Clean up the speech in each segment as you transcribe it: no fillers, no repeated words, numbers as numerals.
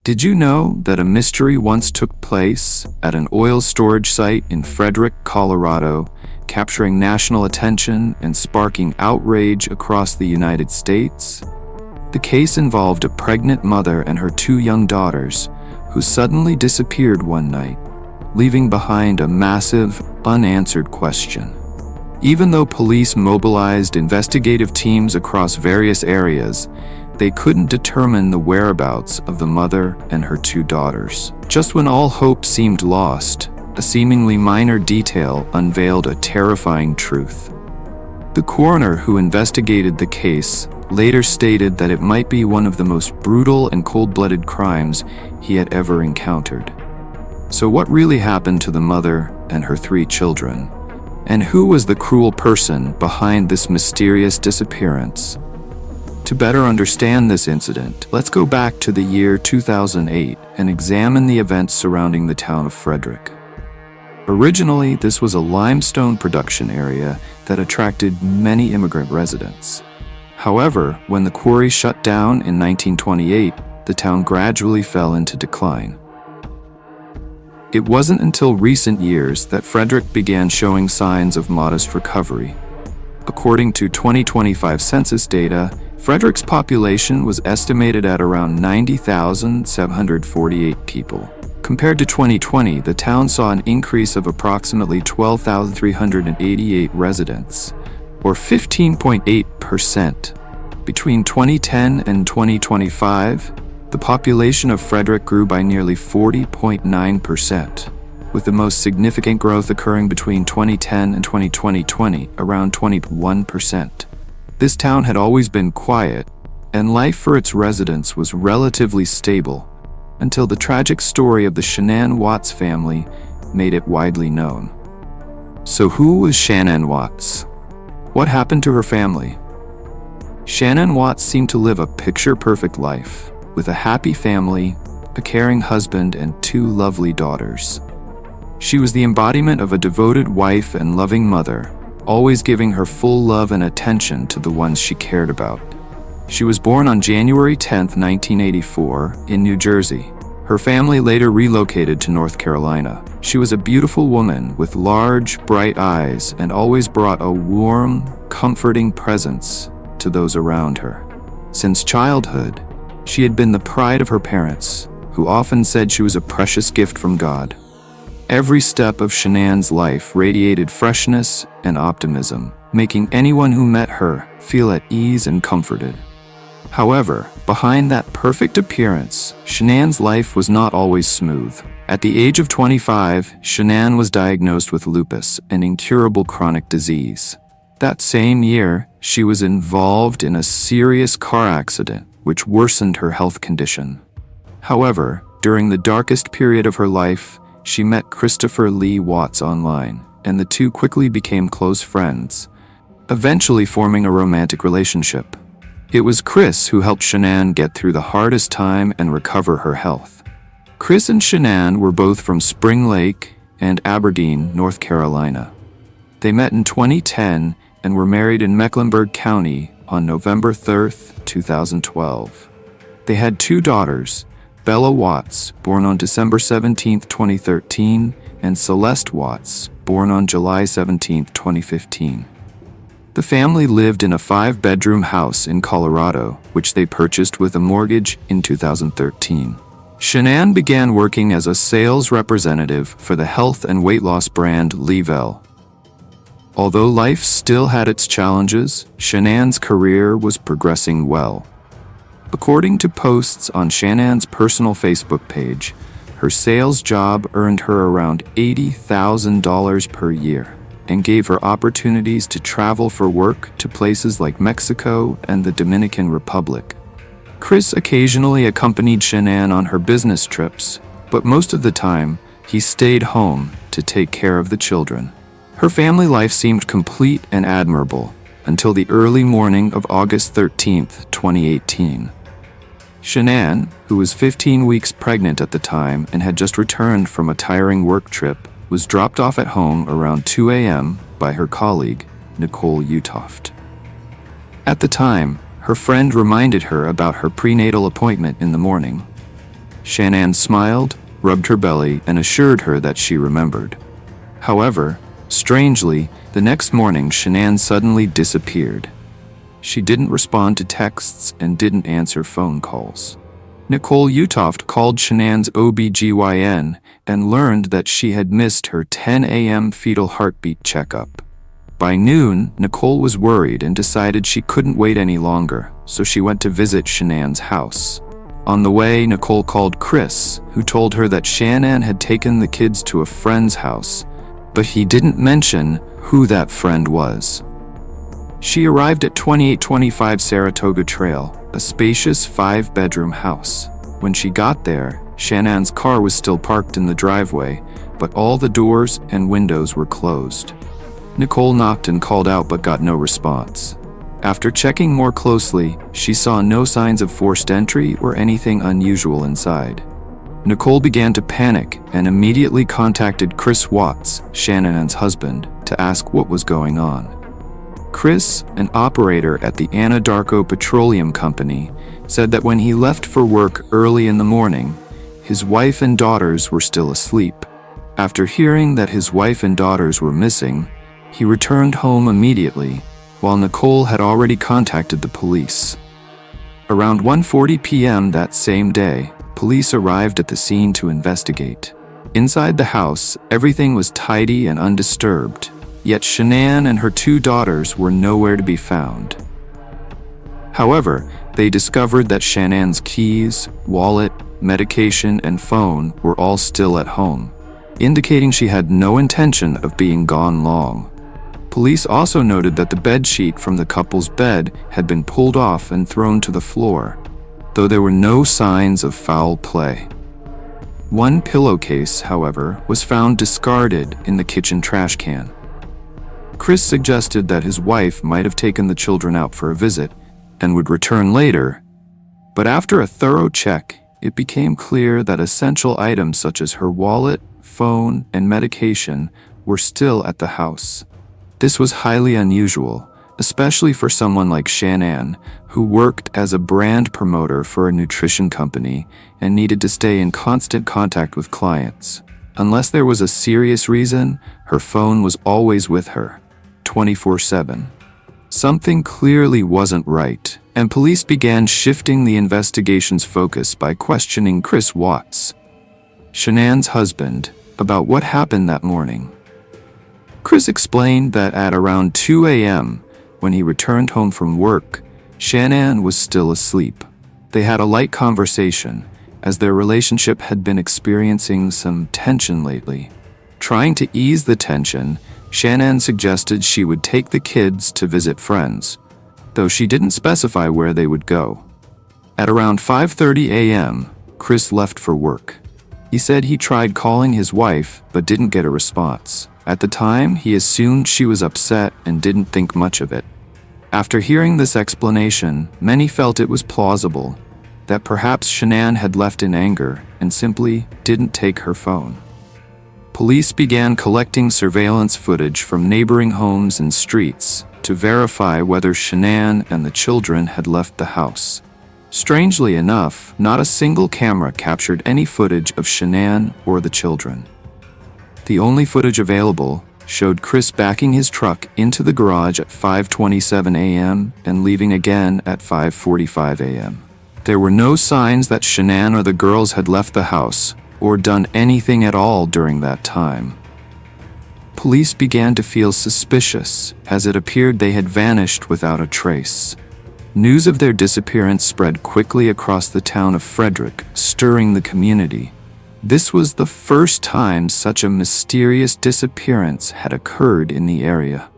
Did you know that a mystery once took place at an oil storage site in Frederick, Colorado, capturing national attention and sparking outrage across the United States? The case involved a pregnant mother and her two young daughters who suddenly disappeared one night, leaving behind a massive, unanswered question. Even though police mobilized investigative teams across various areas, they couldn't determine the whereabouts of the mother and her two daughters. Just when all hope seemed lost, a seemingly minor detail unveiled a terrifying truth. The coroner who investigated the case later stated that it might be one of the most brutal and cold-blooded crimes he had ever encountered. So what really happened to the mother and her three children? And who was the cruel person behind this mysterious disappearance? To better understand this incident, let's go back to the year 2008 and examine the events surrounding the town of Frederick. Originally, this was a limestone production area that attracted many immigrant residents. However, when the quarry shut down in 1928, the town gradually fell into decline. It wasn't until recent years that Frederick began showing signs of modest recovery. According to 2025 census data, Frederick's population was estimated at around 90,748 people. Compared to 2020, the town saw an increase of approximately 12,388 residents, or 15.8%. Between 2010 and 2025, the population of Frederick grew by nearly 40.9%, with the most significant growth occurring between 2010 and 2020, around 21%. This town had always been quiet, and life for its residents was relatively stable, until the tragic story of the Shanann Watts family made it widely known. So who was Shanann Watts? What happened to her family? Shanann Watts seemed to live a picture-perfect life, with a happy family, a caring husband, and two lovely daughters. She was the embodiment of a devoted wife and loving mother, always giving her full love and attention to the ones she cared about. She was born on January 10, 1984, in New Jersey. Her family later relocated to North Carolina. She was a beautiful woman with large, bright eyes and always brought a warm, comforting presence to those around her. Since childhood, she had been the pride of her parents, who often said she was a precious gift from God. Every step of Shanann's life radiated freshness and optimism, making anyone who met her feel at ease and comforted. However, behind that perfect appearance, Shanann's life was not always smooth. At the age of 25, Shanann was diagnosed with lupus, an incurable chronic disease. That same year, she was involved in a serious car accident, which worsened her health condition. However, during the darkest period of her life, she met Christopher Lee Watts online, and the two quickly became close friends, eventually forming a romantic relationship. It was Chris who helped Shanann get through the hardest time and recover her health. Chris and Shanann were both from Spring Lake and Aberdeen, North Carolina. They met in 2010 and were married in Mecklenburg County on November 3, 2012. They had two daughters, Bella Watts, born on December 17, 2013, and Celeste Watts, born on July 17, 2015. The family lived in a 5-bedroom house in Colorado, which they purchased with a mortgage in 2013. Shanann began working as a sales representative for the health and weight loss brand Level. Although life still had its challenges, Shanann's career was progressing well. According to posts on Shanann's personal Facebook page, her sales job earned her around $80,000 per year and gave her opportunities to travel for work to places like Mexico and the Dominican Republic. Chris occasionally accompanied Shanann on her business trips, but most of the time, he stayed home to take care of the children. Her family life seemed complete and admirable until the early morning of August 13, 2018. Shanann, who was 15 weeks pregnant at the time and had just returned from a tiring work trip, was dropped off at home around 2 a.m. by her colleague, Nicole Utoft. At the time, her friend reminded her about her prenatal appointment in the morning. Shanann smiled, rubbed her belly, and assured her that she remembered. However, strangely, the next morning Shanann suddenly disappeared. She didn't respond to texts and didn't answer phone calls. Nicole Utoft called Shanann's OBGYN and learned that she had missed her 10 a.m. fetal heartbeat checkup. By noon, Nicole was worried and decided she couldn't wait any longer, so she went to visit Shanann's house. On the way, Nicole called Chris, who told her that Shanann had taken the kids to a friend's house, but he didn't mention who that friend was. She arrived at 2825 Saratoga Trail, a spacious 5-bedroom house. When she got there, Shanann's car was still parked in the driveway, but all the doors and windows were closed. Nicole knocked and called out but got no response. After checking more closely, she saw no signs of forced entry or anything unusual inside. Nicole began to panic and immediately contacted Chris Watts, Shanann's husband, to ask what was going on. Chris, an operator at the Anadarko Petroleum Company, said that when he left for work early in the morning, his wife and daughters were still asleep. After hearing that his wife and daughters were missing, he returned home immediately, while Nicole had already contacted the police. Around 1:40 p.m. that same day, police arrived at the scene to investigate. Inside the house, everything was tidy and undisturbed, yet Shanann and her 2 daughters were nowhere to be found. However, they discovered that Shanann's keys, wallet, medication, and phone were all still at home, indicating she had no intention of being gone long. Police also noted that the bedsheet from the couple's bed had been pulled off and thrown to the floor, though there were no signs of foul play. One pillowcase, however, was found discarded in the kitchen trash can. Chris suggested that his wife might have taken the children out for a visit and would return later, but after a thorough check, it became clear that essential items such as her wallet, phone, and medication were still at the house. This was highly unusual, especially for someone like Shanann, who worked as a brand promoter for a nutrition company and needed to stay in constant contact with clients. Unless there was a serious reason, her phone was always with her, 24/7. Something clearly wasn't right, and police began shifting the investigation's focus by questioning Chris Watts, Shanann's husband, about what happened that morning. Chris explained that at around 2 a.m., when he returned home from work, Shanann was still asleep. They had a light conversation, as their relationship had been experiencing some tension lately. Trying to ease the tension, Shanann suggested she would take the kids to visit friends, though she didn't specify where they would go. At around 5:30 a.m., Chris left for work. He said he tried calling his wife but didn't get a response. At the time, he assumed she was upset and didn't think much of it. After hearing this explanation, many felt it was plausible that perhaps Shanann had left in anger and simply didn't take her phone. Police began collecting surveillance footage from neighboring homes and streets to verify whether Shanann and the children had left the house. Strangely enough, not a single camera captured any footage of Shanann or the children. The only footage available showed Chris backing his truck into the garage at 5:27 a.m. and leaving again at 5:45 a.m. There were no signs that Shanann or the girls had left the house or done anything at all during that time. Police began to feel suspicious, as it appeared they had vanished without a trace. News of their disappearance spread quickly across the town of Frederick, stirring the community. This was the first time such a mysterious disappearance had occurred in the area.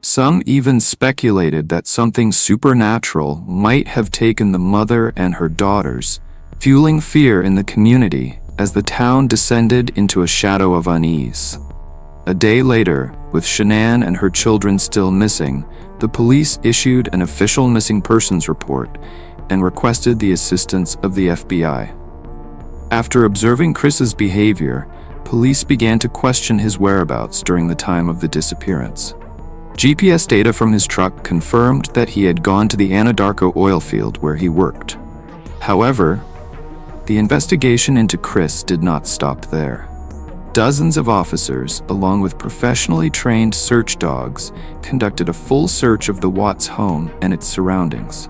Some even speculated that something supernatural might have taken the mother and her daughters, fueling fear in the community as the town descended into a shadow of unease. A day later, with Shanann and her children still missing, the police issued an official missing persons report and requested the assistance of the FBI. After observing Chris's behavior, police began to question his whereabouts during the time of the disappearance. GPS data from his truck confirmed that he had gone to the Anadarko oil field where he worked. However, The investigation into Chris did not stop there. Dozens of officers, along with professionally trained search dogs, conducted a full search of the Watts home and its surroundings.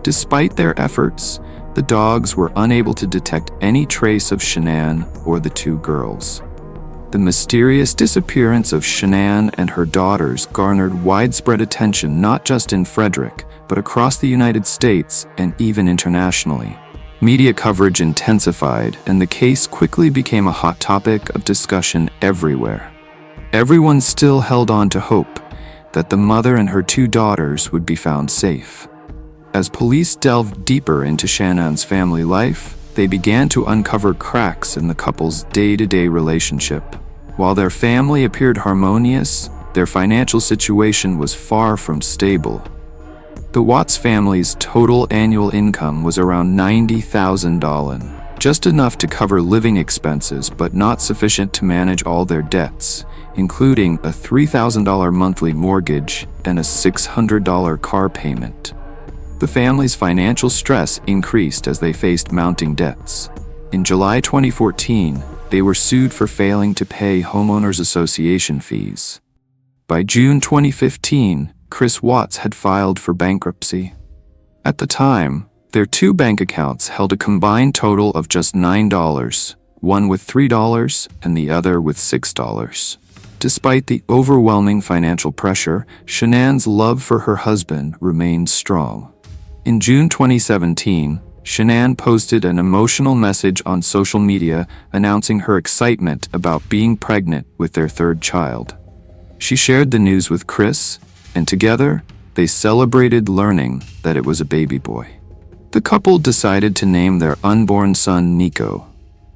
Despite their efforts, the dogs were unable to detect any trace of Shanann or the two girls. The mysterious disappearance of Shanann and her daughters garnered widespread attention not just in Frederick, but across the United States and even internationally. Media coverage intensified, and the case quickly became a hot topic of discussion everywhere. Everyone still held on to hope that the mother and her two daughters would be found safe. As police delved deeper into Shanann's family life, they began to uncover cracks in the couple's day-to-day relationship. While their family appeared harmonious, their financial situation was far from stable. The Watts family's total annual income was around $90,000, just enough to cover living expenses but not sufficient to manage all their debts, including a $3,000 monthly mortgage and a $600 car payment. The family's financial stress increased as they faced mounting debts. In July 2014, they were sued for failing to pay homeowners association fees. By June 2015, Chris Watts had filed for bankruptcy. At the time, their two bank accounts held a combined total of just $9, one with $3 and the other with $6. Despite the overwhelming financial pressure, Shanann's love for her husband remained strong. In June 2017, Shanann posted an emotional message on social media announcing her excitement about being pregnant with their third child. She shared the news with Chris, and together, they celebrated learning that it was a baby boy. The couple decided to name their unborn son Nico.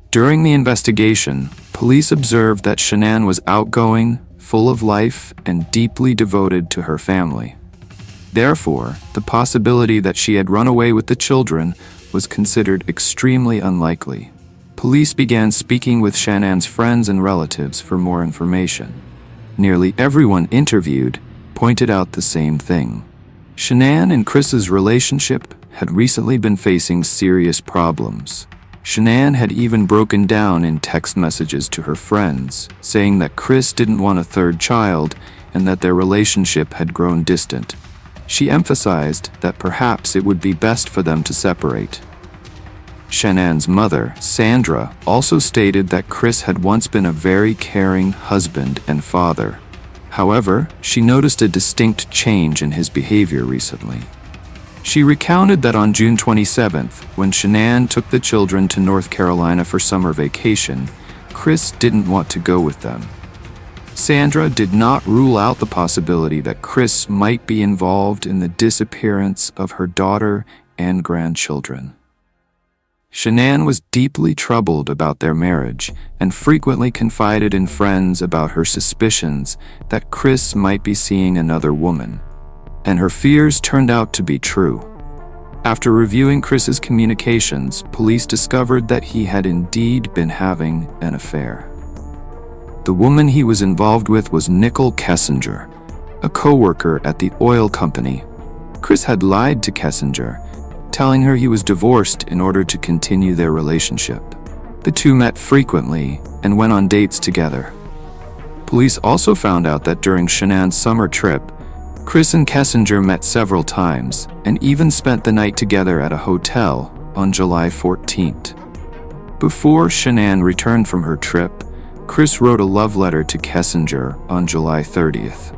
During the investigation, police observed that Shanann was outgoing, full of life, and deeply devoted to her family. Therefore, the possibility that she had run away with the children was considered extremely unlikely. Police began speaking with Shanann's friends and relatives for more information. Nearly everyone interviewed pointed out the same thing. Shanann and Chris's relationship had recently been facing serious problems. Shanann had even broken down in text messages to her friends, saying that Chris didn't want a third child and that their relationship had grown distant. She emphasized that perhaps it would be best for them to separate. Shanann's mother, Sandra, also stated that Chris had once been a very caring husband and father. However, she noticed a distinct change in his behavior recently. She recounted that on June 27th, when Shanann took the children to North Carolina for summer vacation, Chris didn't want to go with them. Sandra did not rule out the possibility that Chris might be involved in the disappearance of her daughter and grandchildren. Shanann was deeply troubled about their marriage and frequently confided in friends about her suspicions that Chris might be seeing another woman. And her fears turned out to be true. After reviewing Chris's communications, police discovered that he had indeed been having an affair. The woman he was involved with was Nicole Kessinger, a co-worker at the oil company. Chris had lied to Kessinger, telling her he was divorced in order to continue their relationship. The two met frequently and went on dates together. Police also found out that during Shanann's summer trip, Chris and Kessinger met several times and even spent the night together at a hotel on July 14th. Before Shanann returned from her trip, Chris wrote a love letter to Kessinger on July 30th.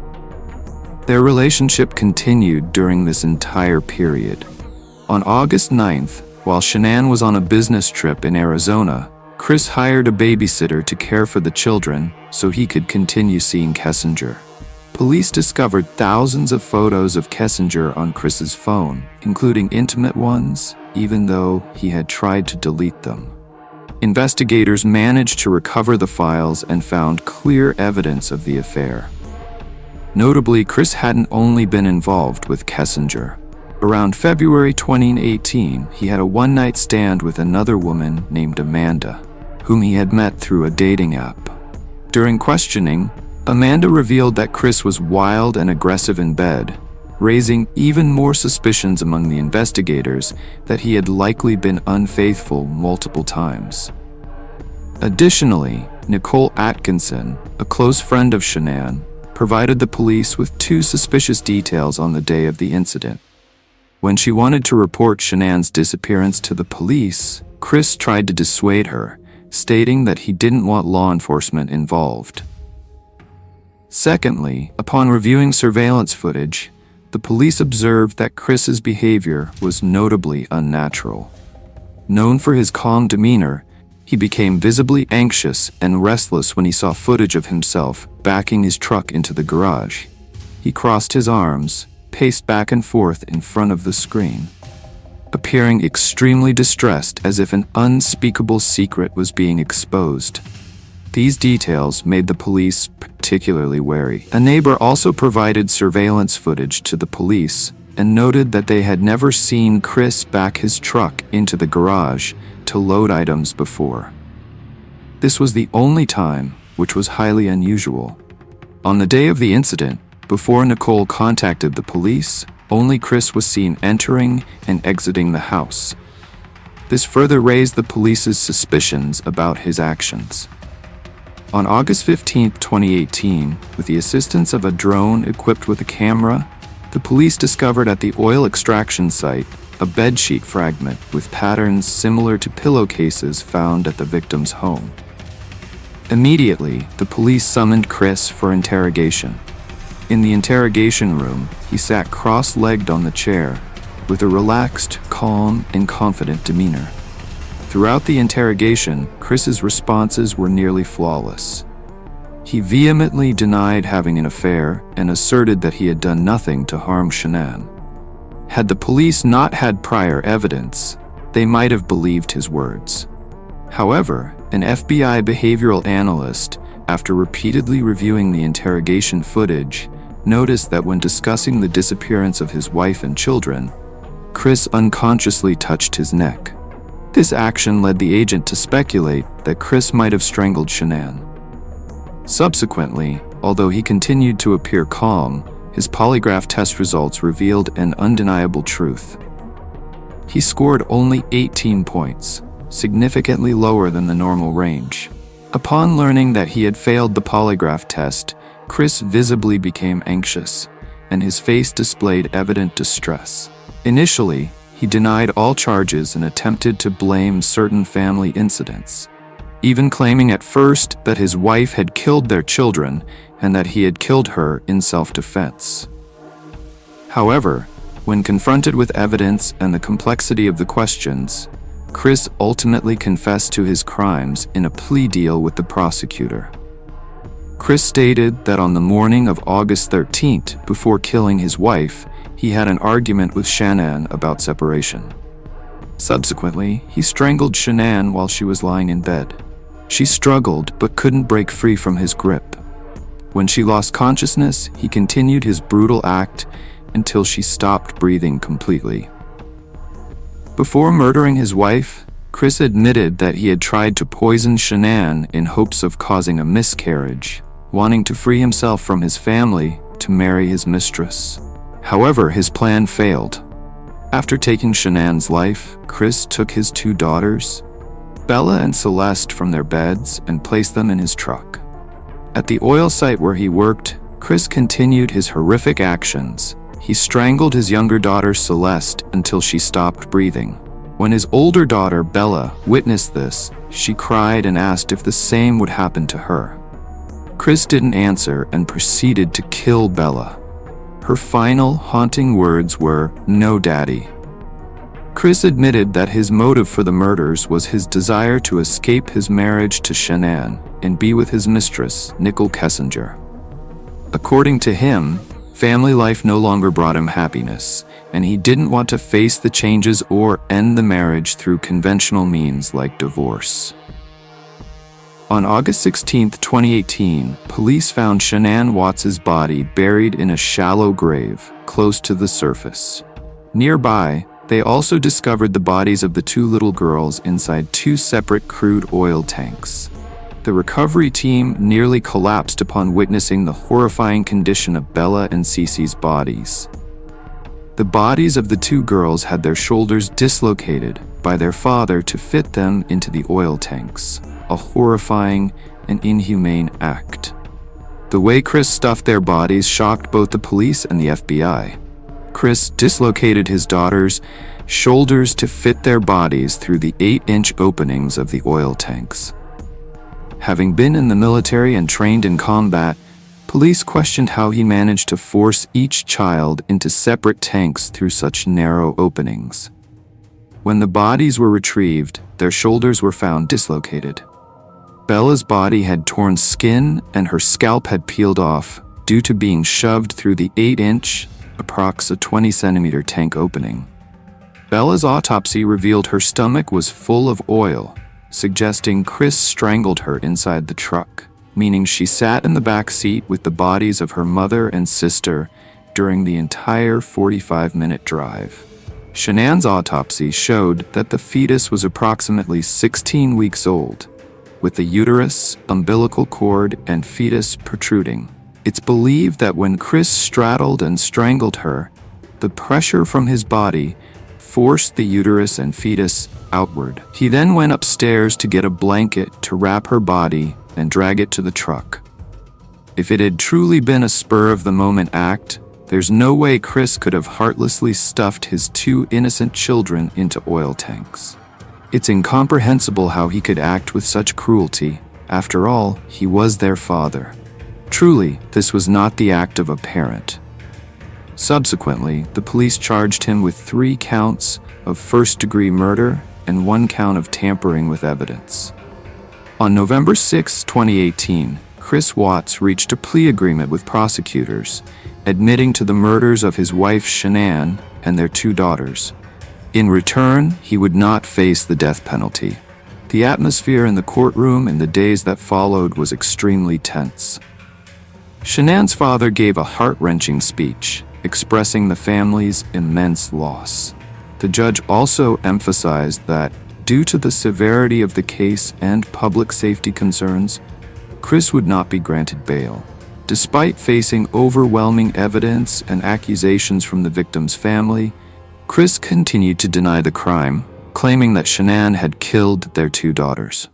Their relationship continued during this entire period. On August 9th, while Shanann was on a business trip in Arizona, Chris hired a babysitter to care for the children so he could continue seeing Kessinger. Police discovered thousands of photos of Kessinger on Chris's phone, including intimate ones, even though he had tried to delete them. Investigators managed to recover the files and found clear evidence of the affair. Notably, Chris hadn't only been involved with Kessinger. Around February 2018, he had a one-night stand with another woman named Amanda, whom he had met through a dating app. During questioning, Amanda revealed that Chris was wild and aggressive in bed, raising even more suspicions among the investigators that he had likely been unfaithful multiple times. Additionally, Nicole Atkinson, a close friend of Shanann, provided the police with two suspicious details on the day of the incident. When she wanted to report Shanann's disappearance to the police, Chris tried to dissuade her, stating that he didn't want law enforcement involved. Secondly, upon reviewing surveillance footage, the police observed that Chris's behavior was notably unnatural. Known for his calm demeanor, he became visibly anxious and restless when he saw footage of himself backing his truck into the garage. He crossed his arms, paced back and forth in front of the screen, appearing extremely distressed as if an unspeakable secret was being exposed. These details made the police particularly wary. A neighbor also provided surveillance footage to the police and noted that they had never seen Chris back his truck into the garage to load items before. This was the only time, which was highly unusual. On the day of the incident, before Nicole contacted the police, only Chris was seen entering and exiting the house. This further raised the police's suspicions about his actions. On August 15, 2018, with the assistance of a drone equipped with a camera, the police discovered at the oil extraction site a bedsheet fragment with patterns similar to pillowcases found at the victim's home. Immediately, the police summoned Chris for interrogation. In the interrogation room, he sat cross-legged on the chair, with a relaxed, calm, and confident demeanor. Throughout the interrogation, Chris's responses were nearly flawless. He vehemently denied having an affair and asserted that he had done nothing to harm Shanann. Had the police not had prior evidence, they might have believed his words. However, an FBI behavioral analyst, after repeatedly reviewing the interrogation footage, noticed that when discussing the disappearance of his wife and children, Chris unconsciously touched his neck. This action led the agent to speculate that Chris might have strangled Shanann. Subsequently, although he continued to appear calm, his polygraph test results revealed an undeniable truth. He scored only 18 points, significantly lower than the normal range. Upon learning that he had failed the polygraph test, Chris visibly became anxious, and his face displayed evident distress. Initially, he denied all charges and attempted to blame certain family incidents, even claiming at first that his wife had killed their children and that he had killed her in self-defense. However, when confronted with evidence and the complexity of the questions, Chris ultimately confessed to his crimes in a plea deal with the prosecutor. Chris stated that on the morning of August 13th, before killing his wife, he had an argument with Shanann about separation. Subsequently, he strangled Shanann while she was lying in bed. She struggled but couldn't break free from his grip. When she lost consciousness, he continued his brutal act until she stopped breathing completely. Before murdering his wife, Chris admitted that he had tried to poison Shanann in hopes of causing a miscarriage, wanting to free himself from his family to marry his mistress. However, his plan failed. After taking Shanann's life, Chris took his two daughters, Bella and Celeste, from their beds and placed them in his truck. At the oil site where he worked, Chris continued his horrific actions. He strangled his younger daughter Celeste until she stopped breathing. When his older daughter Bella witnessed this, she cried and asked if the same would happen to her. Chris didn't answer and proceeded to kill Bella. Her final, haunting words were, "No, Daddy." Chris admitted that his motive for the murders was his desire to escape his marriage to Shanann and be with his mistress, Nicole Kessinger. According to him, family life no longer brought him happiness, and he didn't want to face the changes or end the marriage through conventional means like divorce. On August 16, 2018, police found Shanann Watts' body buried in a shallow grave close to the surface. Nearby, they also discovered the bodies of the two little girls inside two separate crude oil tanks. The recovery team nearly collapsed upon witnessing the horrifying condition of Bella and Cece's bodies. The bodies of the two girls had their shoulders dislocated by their father to fit them into the oil tanks, a horrifying and inhumane act. The way Chris stuffed their bodies shocked both the police and the FBI. Chris dislocated his daughters' shoulders to fit their bodies through the 8-inch openings of the oil tanks. Having been in the military and trained in combat, police questioned how he managed to force each child into separate tanks through such narrow openings. When the bodies were retrieved, their shoulders were found dislocated. Bella's body had torn skin and her scalp had peeled off due to being shoved through the 8-inch, approx. 20-centimeter tank opening. Bella's autopsy revealed her stomach was full of oil, suggesting Chris strangled her inside the truck, meaning she sat in the back seat with the bodies of her mother and sister during the entire 45-minute drive. Shanann's autopsy showed that the fetus was approximately 16 weeks old, with the uterus, umbilical cord, and fetus protruding. It's believed that when Chris straddled and strangled her, the pressure from his body forced the uterus and fetus outward. He then went upstairs to get a blanket to wrap her body and drag it to the truck. If it had truly been a spur-of-the-moment act, there's no way Chris could have heartlessly stuffed his two innocent children into oil tanks. It's incomprehensible how he could act with such cruelty. After all, he was their father. Truly, this was not the act of a parent. Subsequently, the police charged him with 3 counts of first-degree murder and 1 count of tampering with evidence. On November 6, 2018, Chris Watts reached a plea agreement with prosecutors, admitting to the murders of his wife Shanann and their 2 daughters. In return, he would not face the death penalty. The atmosphere in the courtroom in the days that followed was extremely tense. Shanann's father gave a heart-wrenching speech, expressing the family's immense loss. The judge also emphasized that, due to the severity of the case and public safety concerns, Chris would not be granted bail. Despite facing overwhelming evidence and accusations from the victim's family, Chris continued to deny the crime, claiming that Shanann had killed their 2 daughters.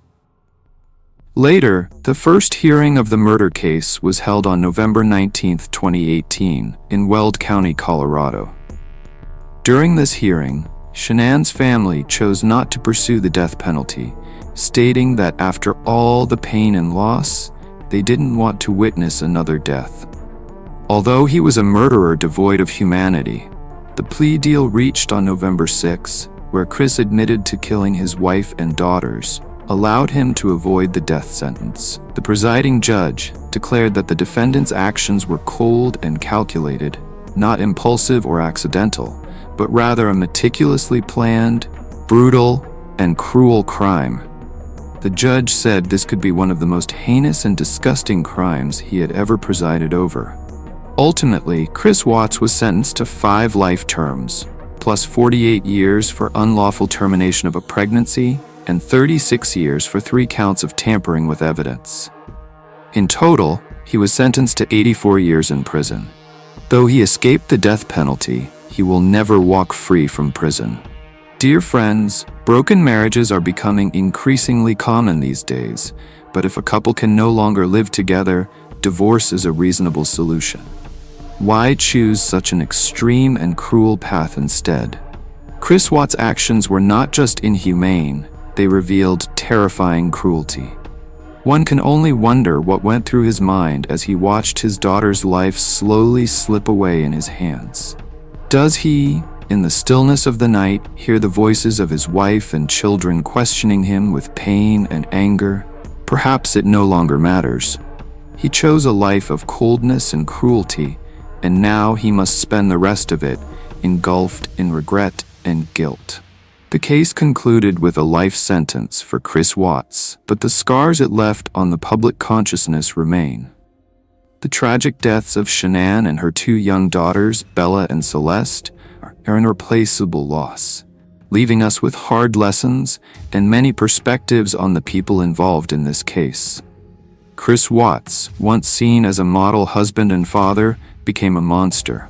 Later, the first hearing of the murder case was held on November 19, 2018, in Weld County, Colorado. During this hearing, Shanann's family chose not to pursue the death penalty, stating that after all the pain and loss, they didn't want to witness another death. Although he was a murderer devoid of humanity, the plea deal reached on November 6, where Chris admitted to killing his wife and daughters, allowed him to avoid the death sentence. The presiding judge declared that the defendant's actions were cold and calculated, not impulsive or accidental, but rather a meticulously planned, brutal, and cruel crime. The judge said this could be one of the most heinous and disgusting crimes he had ever presided over. Ultimately, Chris Watts was sentenced to 5 life terms, plus 48 years for unlawful termination of a pregnancy, and 36 years for 3 counts of tampering with evidence. In total, he was sentenced to 84 years in prison. Though he escaped the death penalty, he will never walk free from prison. Dear friends, broken marriages are becoming increasingly common these days, but if a couple can no longer live together, divorce is a reasonable solution. Why choose such an extreme and cruel path instead? Chris Watts' actions were not just inhumane, they revealed terrifying cruelty. One can only wonder what went through his mind as he watched his daughter's life slowly slip away in his hands. Does he, in the stillness of the night, hear the voices of his wife and children questioning him with pain and anger? Perhaps it no longer matters. He chose a life of coldness and cruelty, and now he must spend the rest of it engulfed in regret and guilt. The case concluded with a life sentence for Chris Watts, but the scars it left on the public consciousness remain. The tragic deaths of Shanann and her 2 young daughters, Bella and Celeste, are an irreplaceable loss, leaving us with hard lessons and many perspectives on the people involved in this case. Chris Watts, once seen as a model husband and father, became a monster.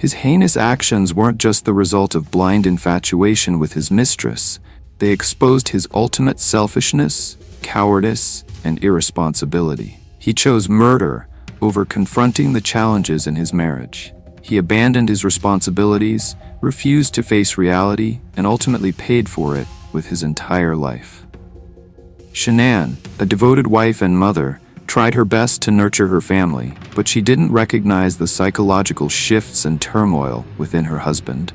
His heinous actions weren't just the result of blind infatuation with his mistress, they exposed his ultimate selfishness, cowardice, and irresponsibility. He chose murder over confronting the challenges in his marriage. He abandoned his responsibilities, refused to face reality, and ultimately paid for it with his entire life. Shanann, a devoted wife and mother, tried her best to nurture her family, but she didn't recognize the psychological shifts and turmoil within her husband.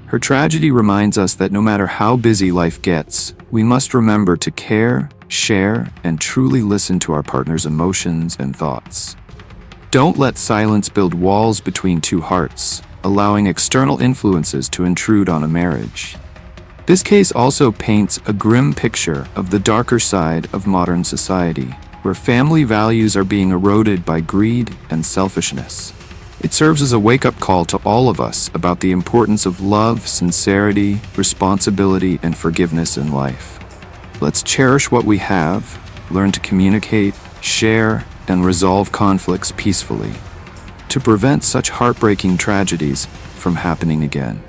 Her tragedy reminds us that no matter how busy life gets, we must remember to care, share, and truly listen to our partner's emotions and thoughts. Don't let silence build walls between two hearts, allowing external influences to intrude on a marriage. This case also paints a grim picture of the darker side of modern society, where family values are being eroded by greed and selfishness. It serves as a wake-up call to all of us about the importance of love, sincerity, responsibility, and forgiveness in life. Let's cherish what we have, learn to communicate, share, and resolve conflicts peacefully to prevent such heartbreaking tragedies from happening again.